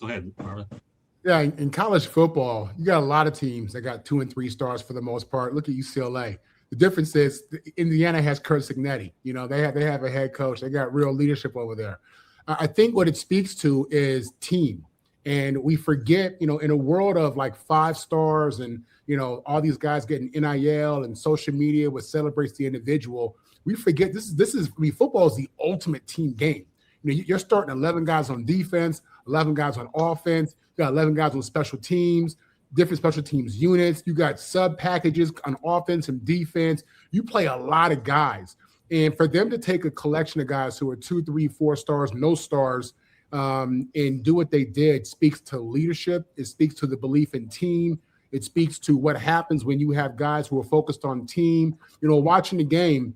Go ahead, Marvin. Yeah, in college football, you got a lot of teams that got 2 and 3 stars for the most part. Look at UCLA. The difference is Indiana has Kurt Signetti. You know, they have a head coach. They got real leadership over there. I think what it speaks to is team. And we forget, in a world of like 5 stars and, all these guys getting NIL and social media, what celebrates the individual, we forget football is the ultimate team game. You're starting 11 guys on defense, 11 guys on offense. You got 11 guys on special teams, different special teams units. You got sub packages on offense and defense. You play a lot of guys. And for them to take a collection of guys who are 2, 3, 4 stars, no stars, and do what they did speaks to leadership. It speaks to the belief in team. It speaks to what happens when you have guys who are focused on team. Watching the game,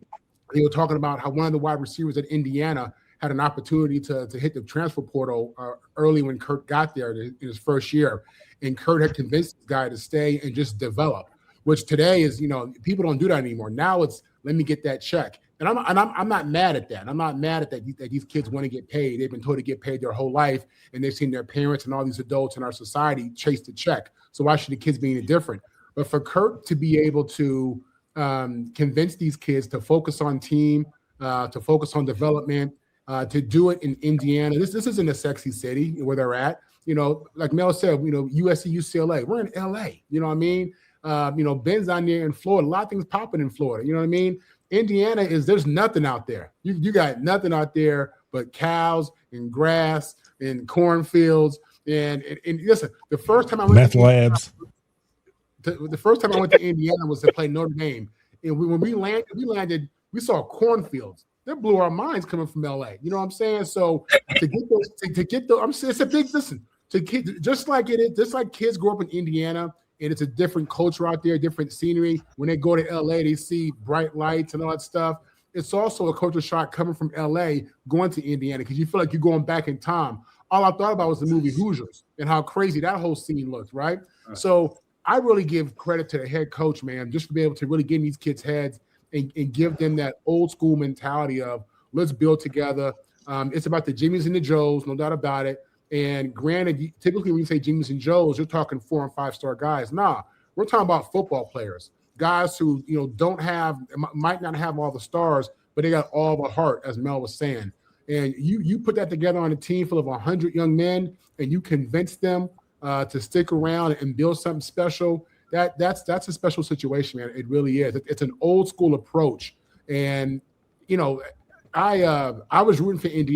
they were talking about how one of the wide receivers at Indiana had an opportunity to hit the transfer portal early when Kurt got there in his first year. And Kurt had convinced this guy to stay and just develop, which today is, people don't do that anymore. Now it's, let me get that check. And I'm not mad at that. I'm not mad at that these kids want to get paid. They've been told to get paid their whole life, and they've seen their parents and all these adults in our society chase the check. So why should the kids be any different? But for Kurt to be able to convince these kids to focus on team, to focus on development, to do it in Indiana. This isn't a sexy city where they're at. Like Mel said, USC, UCLA. We're in LA. You know what I mean? Ben's on there in Florida. A lot of things popping in Florida. You know what I mean? Indiana there's nothing out there. You got nothing out there but cows and grass and cornfields. And listen, the first time I went meth labs. The first time I went to Indiana was to play Notre Dame. And when we landed, we saw cornfields. That blew our minds coming from LA. You know what I'm saying? So to get those, I'm saying it's a big listen. Just like kids grow up in Indiana and it's a different culture out there, different scenery. When they go to LA, they see bright lights and all that stuff. It's also a culture shock coming from LA going to Indiana because you feel like you're going back in time. All I thought about was the movie Hoosiers and how crazy that whole scene looked, right? So I really give credit to the head coach, man, just to be able to really get in these kids' heads and give them that old school mentality of let's build together. It's about the Jimmys and the Joes, no doubt about it. And granted, typically when you say Jimmys and Joes, you're talking 4 and 5 star guys. Nah, we're talking about football players, guys who might not have all the stars, but they got all the heart, as Mel was saying. And you put that together on a team full of 100 young men, and you convince them to stick around and build something special. That's a special situation, man. It really is. It's an old school approach. And I was rooting for Indiana.